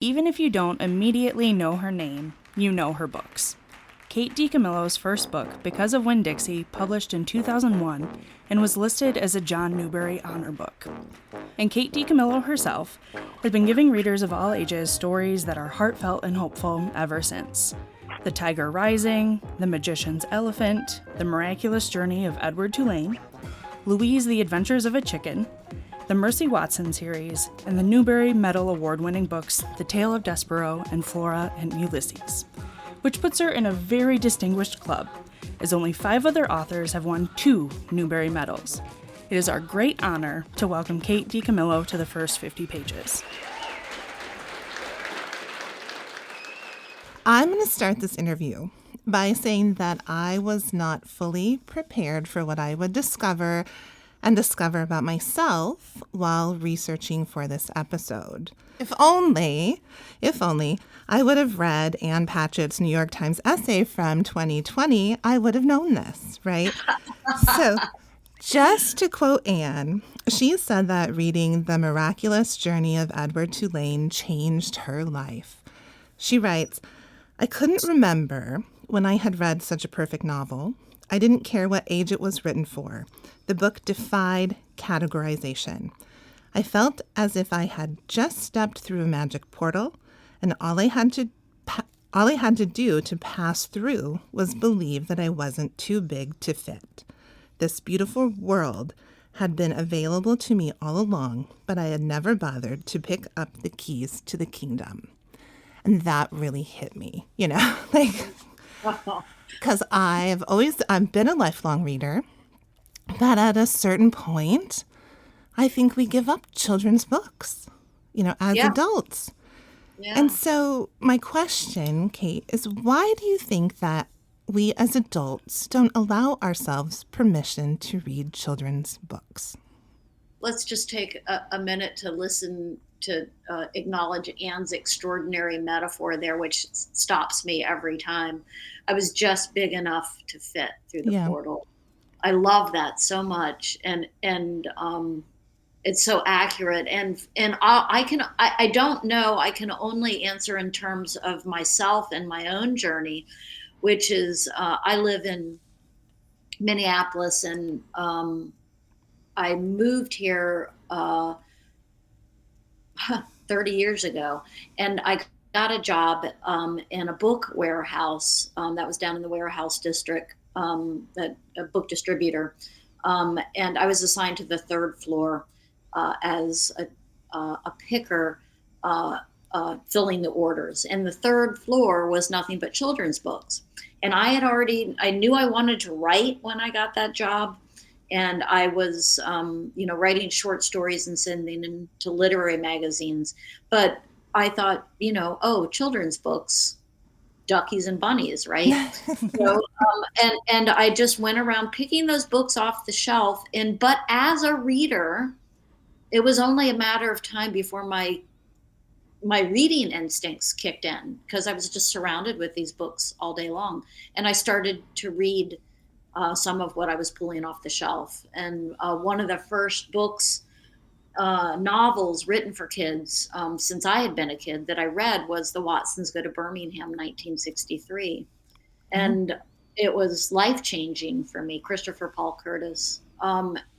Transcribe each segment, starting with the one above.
Even if you don't immediately know her name, you know her books. Kate DiCamillo's first book, Because of Winn-Dixie, published in 2001 and was listed as a John Newberry honor book. And Kate DiCamillo herself has been giving readers of all ages stories that are heartfelt and hopeful ever since. The Tiger Rising, The Magician's Elephant, The Miraculous Journey of Edward Tulane, Louise, The Adventures of a Chicken, the Mercy Watson series, and the Newbery Medal award-winning books The Tale of Despero and Flora and Ulysses, which puts her in a very distinguished club, as only 5 other authors have won 2 Newbery medals. It is our great honor to welcome Kate DiCamillo to the first 50 pages. I'm going to start this interview by saying that I was not fully prepared for what I would discover about myself while researching for this episode. If only I would have read Ann Patchett's New York Times essay from 2020, I would have known this, right? So just to quote Anne, she said that reading The Miraculous Journey of Edward Tulane changed her life. She writes, I couldn't remember when I had read such a perfect novel. I didn't care what age it was written for. The book defied categorization. I felt as if I had just stepped through a magic portal, and all I had to do to pass through was believe that I wasn't too big to fit. This beautiful world had been available to me all along, but I had never bothered to pick up the keys to the kingdom. And that really hit me, because I've been a lifelong reader, but at a certain point, I think we give up children's books, as adults. Yeah. And so my question, Kate, is why do you think that we as adults don't allow ourselves permission to read children's books? Let's just take a minute to listen to acknowledge Anne's extraordinary metaphor there, which stops me every time. I was just big enough to fit through the portal. I love that so much, and it's so accurate. And I don't know. I can only answer in terms of myself and my own journey, which is I live in Minneapolis, and I moved here 30 years ago, and I got a job in a book warehouse that was down in the warehouse district, a book distributor, and I was assigned to the 3rd floor as a picker filling the orders. And the 3rd floor was nothing but children's books. And I knew I wanted to write when I got that job. And I was, writing short stories and sending them to literary magazines. But I thought, children's books, duckies and bunnies, right? And I just went around picking those books off the shelf. But as a reader, it was only a matter of time before my reading instincts kicked in, because I was just surrounded with these books all day long. And I started to read some of what I was pulling off the shelf. And one of the first books, novels written for kids since I had been a kid that I read was The Watsons Go to Birmingham, 1963. And it was life-changing for me, Christopher Paul Curtis,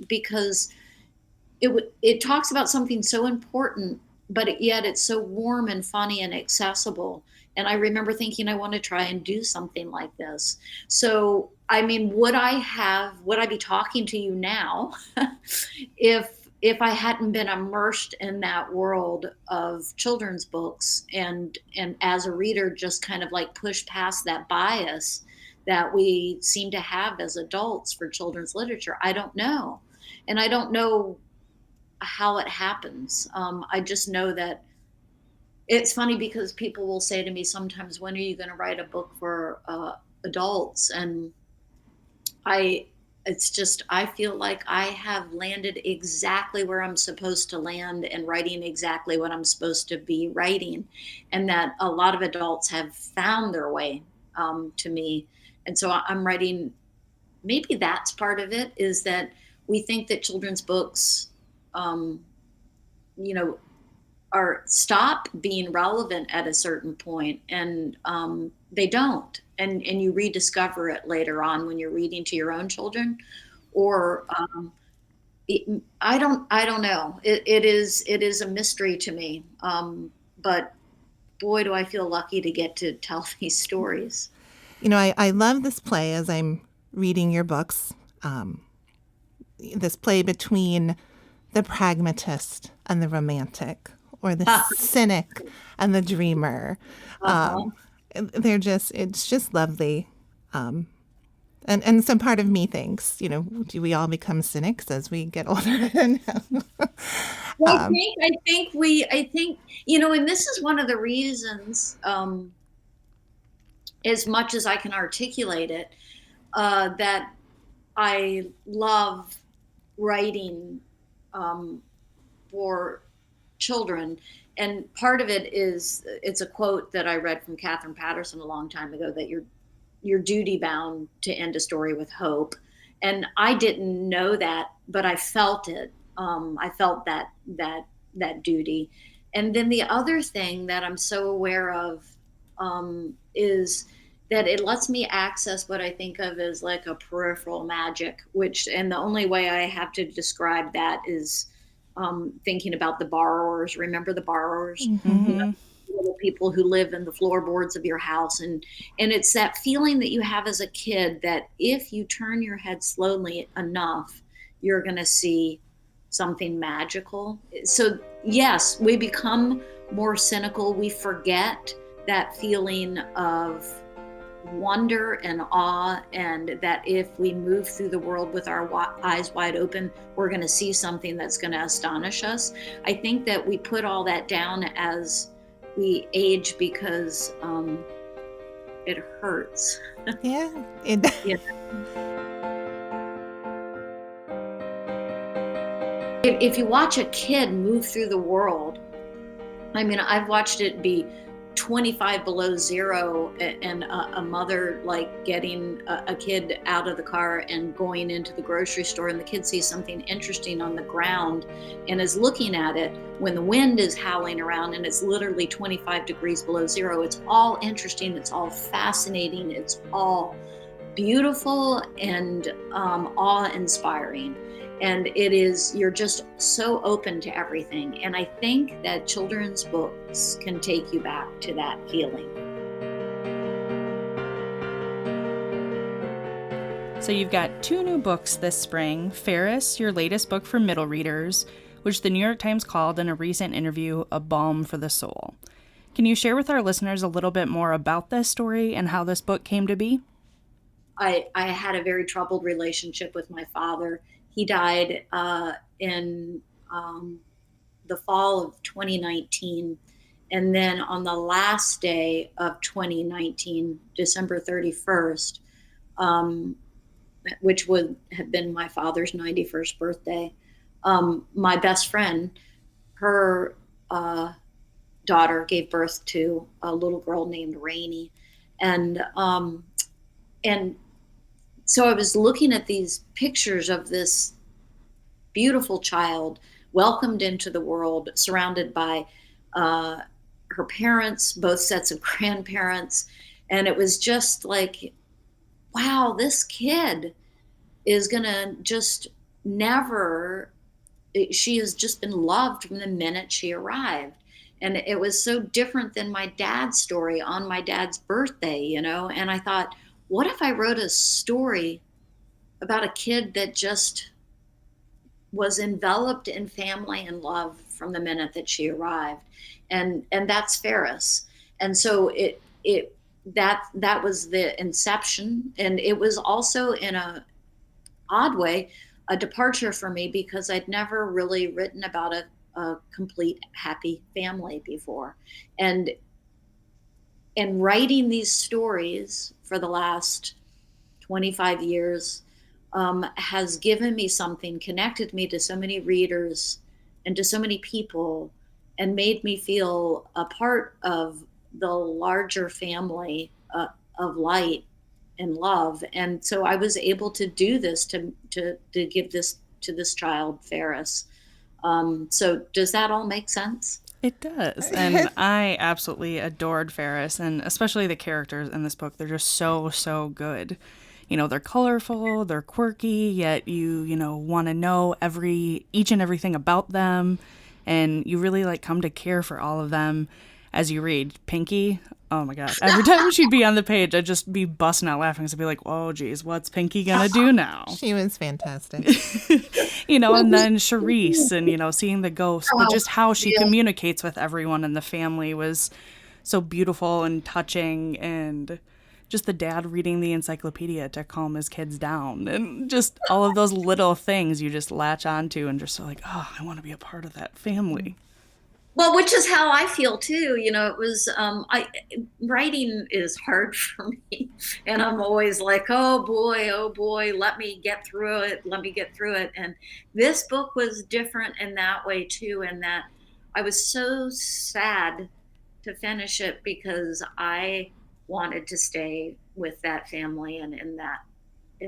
because it talks about something so important, but yet it's so warm and funny and accessible. And I remember thinking, I want to try and do something like this. So, I mean, would I be talking to you now if I hadn't been immersed in that world of children's books and as a reader, just kind of like push past that bias that we seem to have as adults for children's literature? I don't know. And I don't know how it happens. I just know that it's funny because people will say to me sometimes, when are you going to write a book for adults? And I feel like I have landed exactly where I'm supposed to land and writing exactly what I'm supposed to be writing. And that a lot of adults have found their way to me. And so I'm writing, maybe that's part of it, is that we think that children's books, are stop being relevant at a certain point, and they don't, and you rediscover it later on when you're reading to your own children, or I don't know. It is a mystery to me, but boy, do I feel lucky to get to tell these stories. I love this play as I'm reading your books. This play between the pragmatist and the romantic, or the cynic and the dreamer. Uh-huh. It's just lovely. And some part of me thinks, do we all become cynics as we get older? I think, and this is one of the reasons, as much as I can articulate it, that I love writing for children. And part of it is, it's a quote that I read from Catherine Patterson a long time ago, that you're duty bound to end a story with hope. And I didn't know that, but I felt it. I felt that duty. And then the other thing that I'm so aware of, is that it lets me access what I think of as like a peripheral magic, and the only way I have to describe that is thinking about the borrowers. Remember the borrowers? Mm-hmm. Little people who live in the floorboards of your house, and it's that feeling that you have as a kid, that if you turn your head slowly enough, you're going to see something magical. So yes, we become more cynical. We forget that feeling of wonder and awe, and that if we move through the world with our eyes wide open, we're going to see something that's going to astonish us. I think that we put all that down as we age, because it hurts. Yeah. Yeah. If you watch a kid move through the world, I mean, I've watched it be 25 below zero, and a mother like getting a kid out of the car and going into the grocery store, and the kid sees something interesting on the ground and is looking at it when the wind is howling around and it's literally 25 degrees below zero. It's all interesting, it's all fascinating, it's all beautiful and awe-inspiring. And you're just so open to everything. And I think that children's books can take you back to that feeling. So you've got 2 new books this spring. Ferris, your latest book for middle readers, which the New York Times called in a recent interview a balm for the soul. Can you share with our listeners a little bit more about this story and how this book came to be? I had a very troubled relationship with my father. He died in the fall of 2019. And then on the last day of 2019, December 31st, which would have been my father's 91st birthday, my best friend, her daughter gave birth to a little girl named Rainey. And so I was looking at these pictures of this beautiful child welcomed into the world, surrounded by her parents, both sets of grandparents. And it was just like, wow, this kid is going to just never, she has just been loved from the minute she arrived. And it was so different than my dad's story on my dad's birthday, And I thought, what if I wrote a story about a kid that just was enveloped in family and love from the minute that she arrived? And that's Ferris. And so that was the inception. And it was also, in a odd way, a departure for me, because I'd never really written about a complete happy family before. And writing these stories for the last 25 years has given me something, connected me to so many readers and to so many people, and made me feel a part of the larger family of light and love. And so I was able to do this, to give this to this child, Ferris. So does that all make sense? It does. And I absolutely adored Ferris, and especially the characters in this book. They're just so, so good. You know, they're colorful, they're quirky, yet you know, want to know each and everything about them. And you really like come to care for all of them as you read. Pinky, oh my God. Every time she'd be on the page, I'd just be busting out laughing. So I'd be like, oh, geez, what's Pinky going to do now? She was fantastic. You know, and then Charisse and, you know, seeing the ghost, but just how she communicates with everyone in the family was so beautiful and touching. And just the dad reading the encyclopedia to calm his kids down, and just all of those little things you just latch onto and just so like, oh, I want to be a part of that family. Well, which is how I feel too. You know, it was, writing is hard for me. And I'm always like, oh boy, let me get through it. And this book was different in that way too, in that I was so sad to finish it because I wanted to stay with that family and in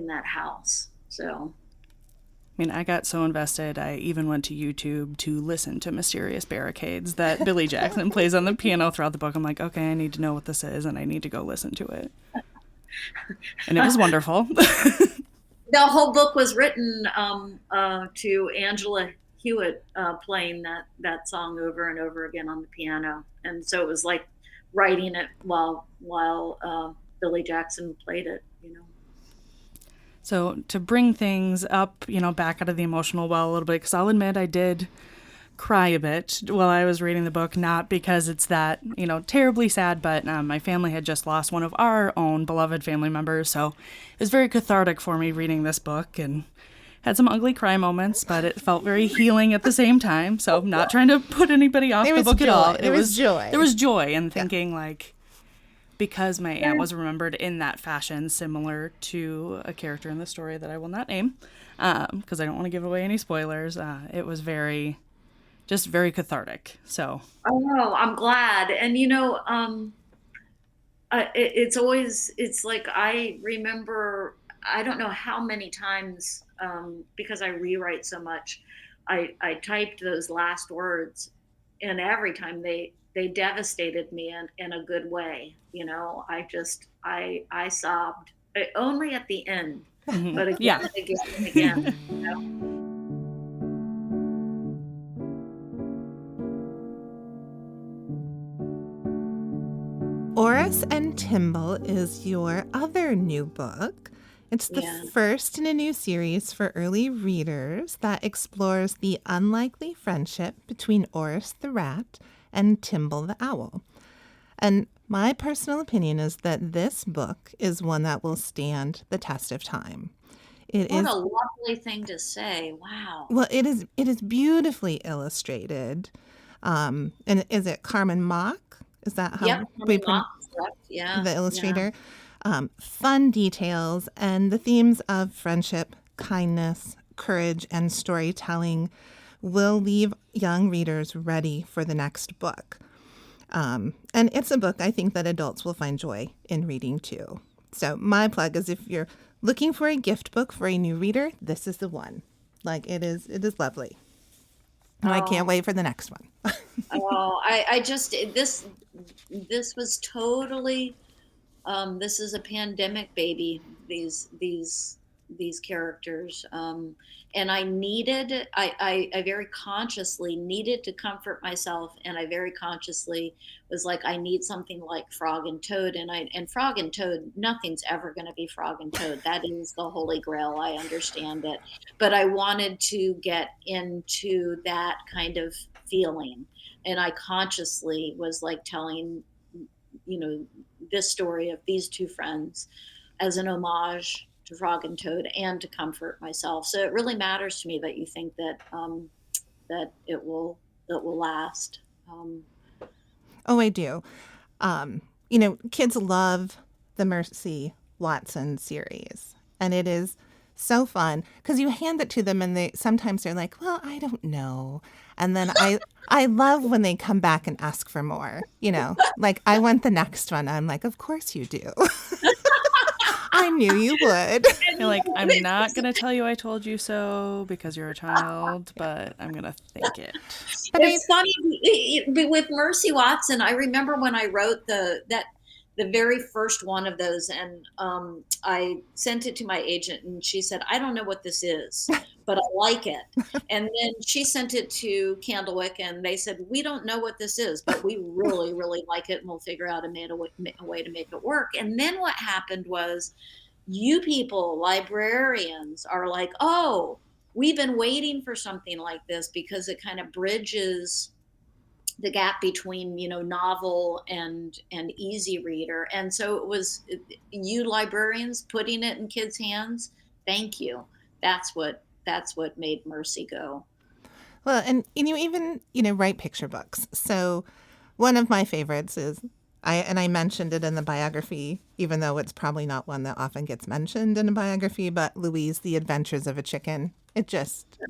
that house. So I mean, I got so invested, I even went to YouTube to listen to Mysterious Barricades that Billy Jackson plays on the piano throughout the book. I'm like, okay, I need to know what this is, and I need to go listen to it. And it was wonderful. The whole book was written to Angela Hewitt playing that song over and over again on the piano. And so it was like writing it while Billy Jackson played it, you know. So to bring things up, you know, back out of the emotional well a little bit, because I'll admit I did cry a bit while I was reading the book, not because it's that, you know, terribly sad, but my family had just lost one of our own beloved family members, so it was very cathartic for me reading this book, and had some ugly cry moments, but it felt very healing at the same time, so I'm not trying to put anybody off the book at all. There was joy. There was joy in thinking, like, because my aunt was remembered in that fashion, similar to a character in the story that I will not name, because I don't want to give away any spoilers. It was very cathartic. So. Oh, I'm glad. And you know, it's like I remember. I don't know how many times, because I rewrite so much, I typed those last words, and every time they devastated me in a good way. You know, I sobbed, only at the end, but again, and again, you know? Oris and Timble is your other new book. It's the first in a new series for early readers that explores the unlikely friendship between Oris the rat and Timble the owl. And my personal opinion is that this book is one that will stand the test of time. What a lovely thing to say. Wow. Well, it is beautifully illustrated. And is it Carmen Mock? Is that how we pronounce the illustrator? Yeah. Fun details and the themes of friendship, kindness, courage, and storytelling will leave young readers ready for the next book. And it's a book I think that adults will find joy in reading too. So my plug is if you're looking for a gift book for a new reader, this is the one. Like it is lovely. And I can't wait for the next one. I just, this was totally, this is a pandemic baby, these characters. And I needed, I very consciously needed to comfort myself. And I very consciously was like, I need something like Frog and Toad. And Frog and Toad, nothing's ever going to be Frog and Toad. That is the Holy Grail. I understand it. But I wanted to get into that kind of feeling. And I consciously was like telling, you know, this story of these two friends as an homage to Frog and Toad and to comfort myself. So it really matters to me that you think that that it will last. Oh, I do. You know, kids love the Mercy Watson series, and it is so fun because you hand it to them and sometimes they're like, well, I don't know. And then I love when they come back and ask for more, you know, like I want the next one. I'm like, of course you do. I knew you would. You're like, I'm not going to tell you I told you so because you're a child, but I'm going to think it. But it's funny But with Mercy Watson, I remember when I wrote the very first one of those, and I sent it to my agent, and she said, "I don't know what this is, but I like it." And then she sent it to Candlewick, and they said, "We don't know what this is, but we really, really like it, and we'll figure out a way to make it work." And then what happened was, you people, librarians, are like, "Oh, we've been waiting for something like this because it kind of bridges the gap between, novel and easy reader." And so it was, you librarians putting it in kids' hands. Thank you. That's what made Mercy go. Well, and you even, write picture books. So one of my favorites is I mentioned it in the biography, even though it's probably not one that often gets mentioned in a biography, but Louise, The Adventures of a Chicken.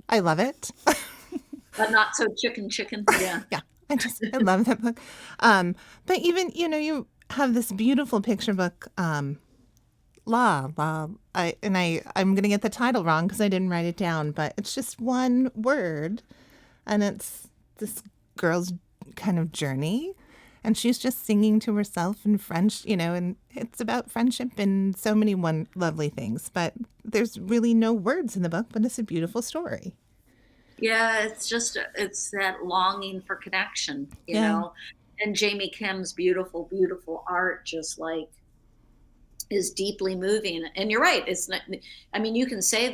I love it. But not so chicken. Yeah. Yeah, I love that book. But even, you have this beautiful picture book, La. I'm going to get the title wrong because I didn't write it down, but it's just one word, and it's this girl's kind of journey, and she's just singing to herself in French, and it's about friendship and so many lovely things. But there's really no words in the book, but it's a beautiful story. Yeah, it's that longing for connection, Yeah. And Jamie Kim's beautiful, beautiful art just like is deeply moving. And you're right. It's not, I mean, you can say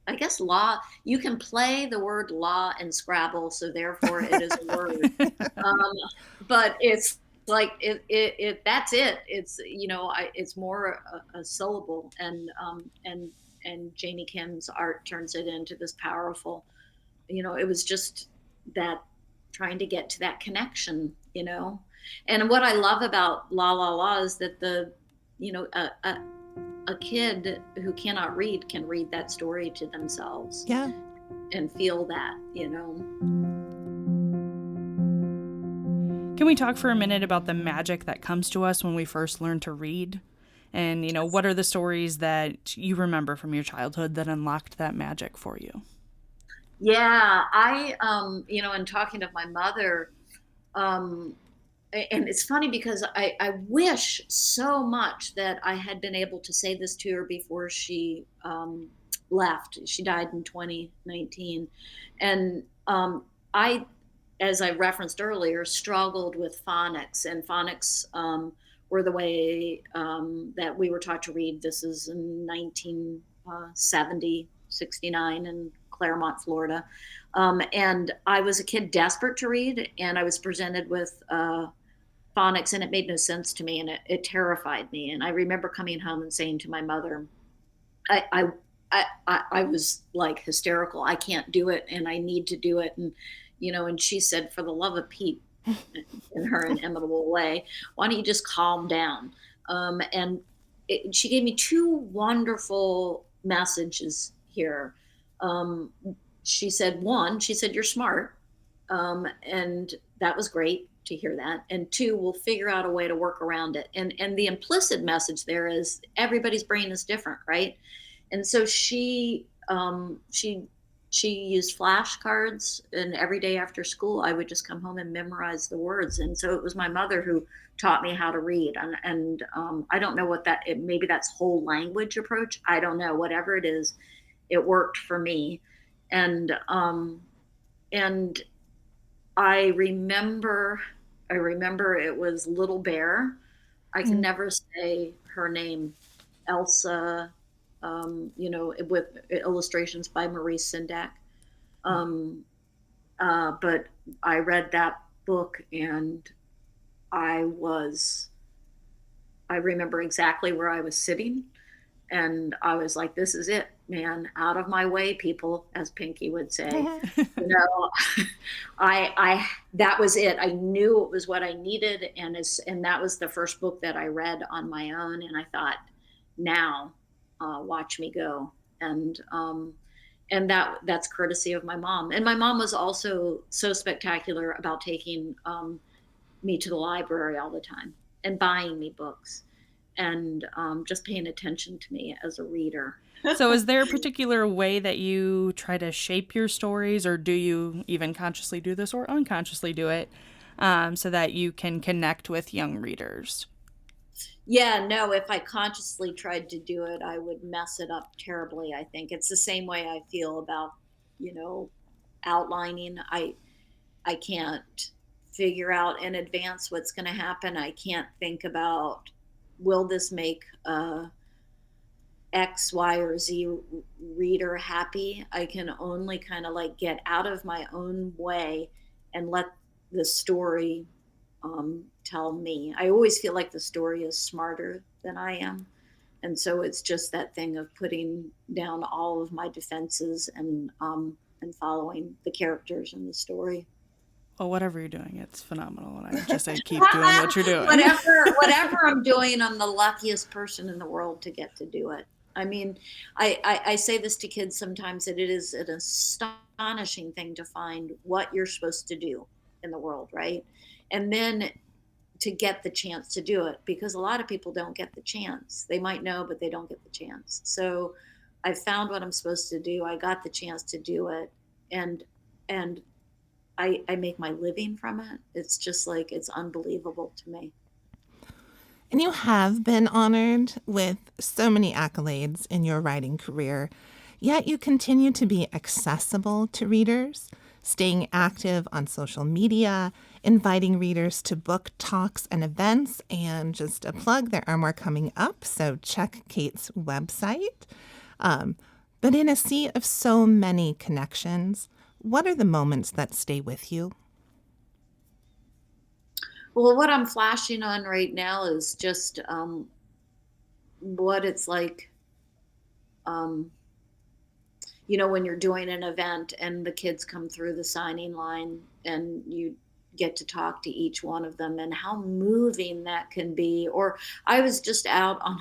I guess law, you can play the word law and Scrabble, so therefore it is a word. Um, but it's like, that's it. It's, it's more a syllable, and Jamie Kim's art turns it into this powerful, it was just that, trying to get to that connection, and what I love about La La La is that you know, a, a, a kid who cannot read can read that story to themselves Yeah. and feel that. Can we talk for a minute about the magic that comes to us when we first learn to read? And, what are the stories that you remember from your childhood that unlocked that magic for you? Yeah, in talking to my mother, um, and it's funny because I wish so much that I had been able to say this to her before she left. She died in 2019. And I, as I referenced earlier, struggled with phonics, and phonics were the way that we were taught to read. This is in 1970, 69 in Claremont, Florida. And I was a kid desperate to read, and I was presented with phonics, and it made no sense to me, and it terrified me. And I remember coming home and saying to my mother, I, I was like hysterical. I can't do it, and I need to do it. And she said, for the love of Pete, in her inimitable way, why don't you just calm down? And she gave me two wonderful messages here. Um, she said, you're smart. And that was great to hear that. And two, we'll figure out a way to work around it. And the implicit message there is everybody's brain is different, right? And so she used flashcards, and every day after school I would just come home and memorize the words. And so it was my mother who taught me how to read. And I don't know what maybe that's whole language approach. I don't know, whatever it is, it worked for me. And I remember it was Little Bear. I can never say her name, Elsa, with illustrations by Maurice Sendak. But I read that book, and I remember exactly where I was sitting, and I was like, this is it, man, out of my way, people, as Pinky would say. That was it. I knew it was what I needed. And that was the first book that I read on my own. And I thought, now, watch me go. And that's courtesy of my mom. And my mom was also so spectacular about taking me to the library all the time and buying me books. and just paying attention to me as a reader. So is there a particular way that you try to shape your stories, or do you even consciously do this or unconsciously do it, so that you can connect with young readers? Yeah, no, if I consciously tried to do it, I would mess it up terribly. I think it's the same way I feel about, you know, outlining. I can't figure out in advance what's going to happen. I can't think about, will this make X, Y, or Z reader happy. I can only kind of like get out of my own way and let the story tell me. I always feel like the story is smarter than I am. And so it's just that thing of putting down all of my defenses and following the characters in the story. Well, whatever you're doing, it's phenomenal, and I would just say keep doing what you're doing. whatever I'm doing, I'm the luckiest person in the world to get to do it. I mean, I say this to kids sometimes, that it is an astonishing thing to find what you're supposed to do in the world, right? And then to get the chance to do it, because a lot of people don't get the chance. They might know, but they don't get the chance. So I found what I'm supposed to do. I got the chance to do it, and and I make my living from it. It's just like, it's unbelievable to me. And you have been honored with so many accolades in your writing career, yet you continue to be accessible to readers, staying active on social media, inviting readers to book talks and events. And just a plug, there are more coming up, so check Kate's website. But in a sea of so many connections, what are the moments that stay with you? Well, what I'm flashing on right now is just what it's like, um, when you're doing an event and the kids come through the signing line and you get to talk to each one of them, and how moving that can be. Or I was just out on,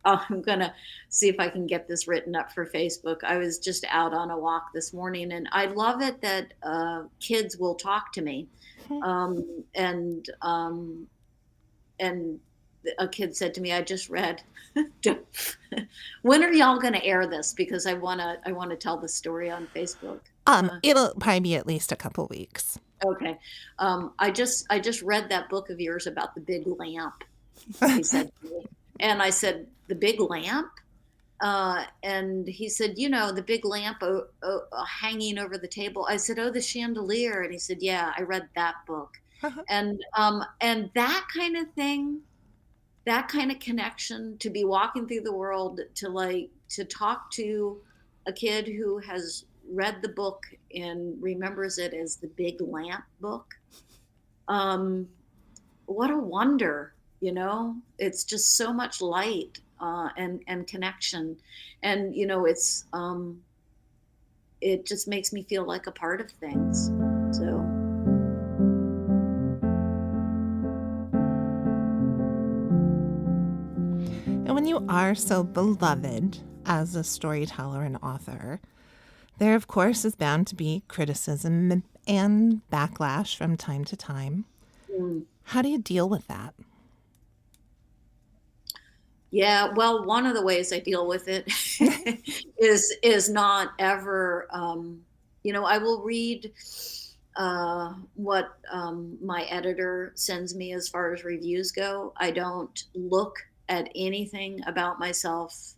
I'm going to see if I can get this written up for Facebook. I was just out on a walk this morning, and I love it that kids will talk to me. Um, and um, and a kid said to me, I just read, when are y'all going to air this? Because I want to tell the story on Facebook. It'll probably be at least a couple weeks. Okay. I just read that book of yours about the big lamp, he said to me. And I said, the big lamp? And he said, the big lamp hanging over the table. I said, oh, the chandelier. And he said, yeah, I read that book. And that kind of thing, that kind of connection, to be walking through the world, to talk to a kid who has read the book and remembers it as the big lamp book. What a wonder, it's just so much light, and connection. And, it just makes me feel like a part of things. So. And when you are so beloved as a storyteller and author, there, of course, is bound to be criticism and backlash from time to time. Mm. How do you deal with that? Yeah, well, one of the ways I deal with it is not ever, I will read what my editor sends me as far as reviews go. I don't look at anything about myself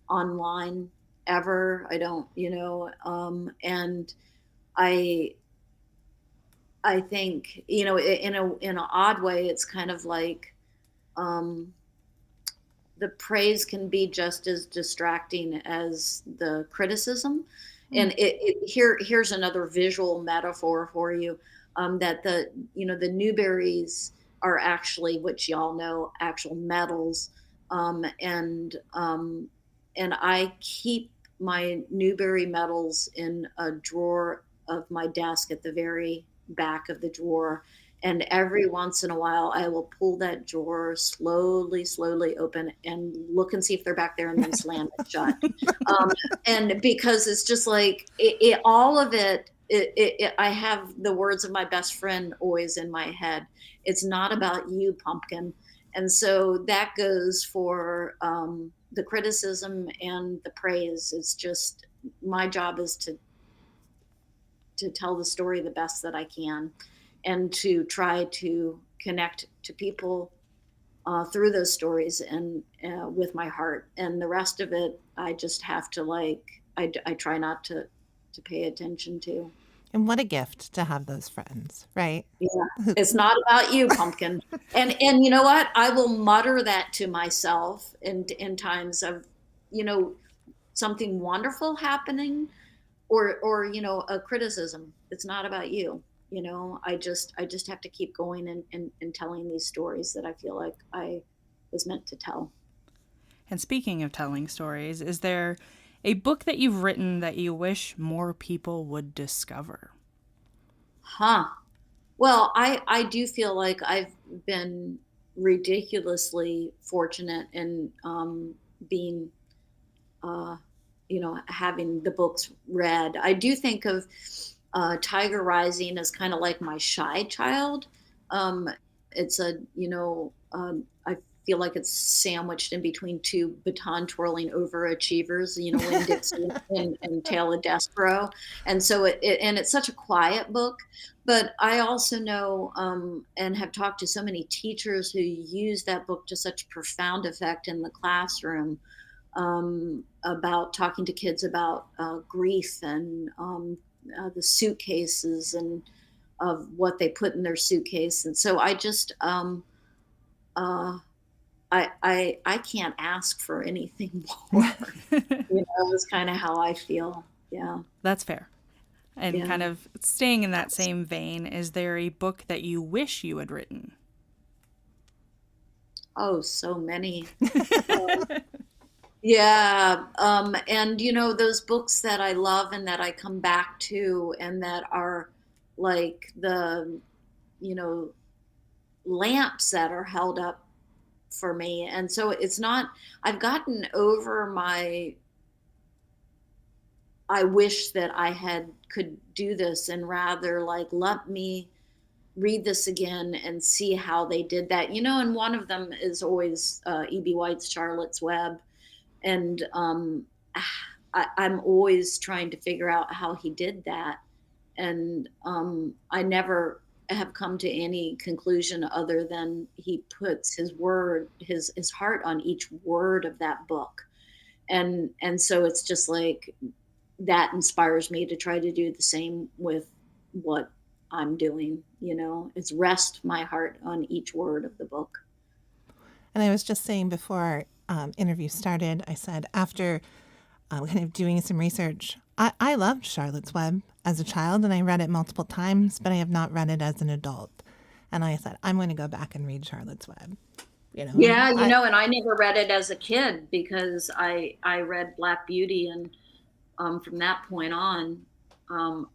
online ever. I don't, and I think, in an odd way, it's kind of like, the praise can be just as distracting as the criticism. And here's another visual metaphor for you, that the Newberries are actually, which y'all know, actual medals. And I keep my Newberry medals in a drawer of my desk at the very back of the drawer. And every once in a while, I will pull that drawer slowly open and look and see if they're back there, and then slam it shut. And because it's just like, all of it, I have the words of my best friend always in my head. It's not about you, pumpkin. And so that goes for the criticism and the praise. It's just my job is to tell the story the best that I can, and to try to connect to people through those stories and with my heart. And the rest of it, I just have to I try not to pay attention to. And what a gift to have those friends, right? Yeah, it's not about you, pumpkin. And you know what? I will mutter that to myself in times of, something wonderful happening, or a criticism. It's not about you. I just have to keep going and telling these stories that I feel like I was meant to tell. And speaking of telling stories, is there a book that you've written that you wish more people would discover? Well, I do feel like I've been ridiculously fortunate in being having the books read. I do think of Tiger Rising as kind of like my shy child. Um, it's I feel like it's sandwiched in between two baton twirling overachievers, Winn Dixie and Taylor Despero. And so and it's such a quiet book, but I also know and have talked to so many teachers who use that book to such profound effect in the classroom, about talking to kids about grief and the suitcases and of what they put in their suitcase. And so I just I can't ask for anything more. It's kind of how I feel. Yeah. That's fair. And Yeah. kind of staying in that same vein, is there a book that you wish you had written? Oh, so many. Yeah. And those books that I love and that I come back to and that are like the, lamps that are held up for me. And so it's not, I've gotten over I wish that could do this, and rather like, let me read this again and see how they did that. And one of them is always E.B. White's Charlotte's Web. And I'm always trying to figure out how he did that. And I never have come to any conclusion other than he puts his heart on each word of that book. And so it's just like, that inspires me to try to do the same with what I'm doing. It's rest my heart on each word of the book. And I was just saying before our interview started, I said after kind of doing some research, I loved Charlotte's Web as a child, and I read it multiple times, but I have not read it as an adult. And I said, I'm going to go back and read Charlotte's Web. Yeah, and I never read it as a kid because I read Black Beauty, and from that point on,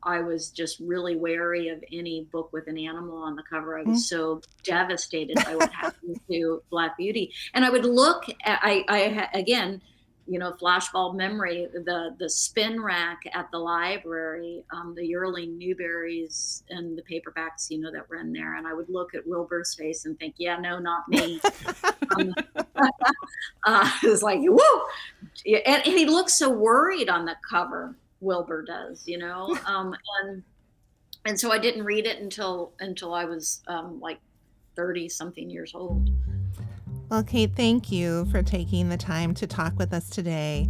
I was just really wary of any book with an animal on the cover. I was so devastated by what happened to Black Beauty. And I would look at, again, flashbulb memory, the spin rack at the library, the yearling Newberries and the paperbacks, that were in there. And I would look at Wilbur's face and think, yeah, no, not me. It was like, whoa. And he looks so worried on the cover. Wilbur does, and so I didn't read it until I was like 30 something years old. Well, Kate, thank you for taking the time to talk with us today,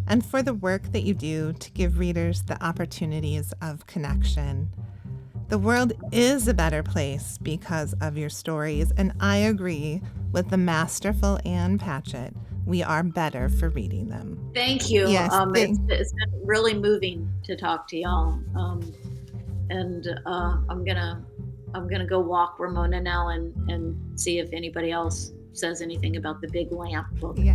and for the work that you do to give readers the opportunities of connection. The world is a better place because of your stories, and I agree with the masterful Ann Patchett. We are better for reading them. Thank you. Yes, it's been really moving to talk to y'all. And I'm gonna go walk Ramona now and see if anybody else says anything about the Big Lamp book. Yeah.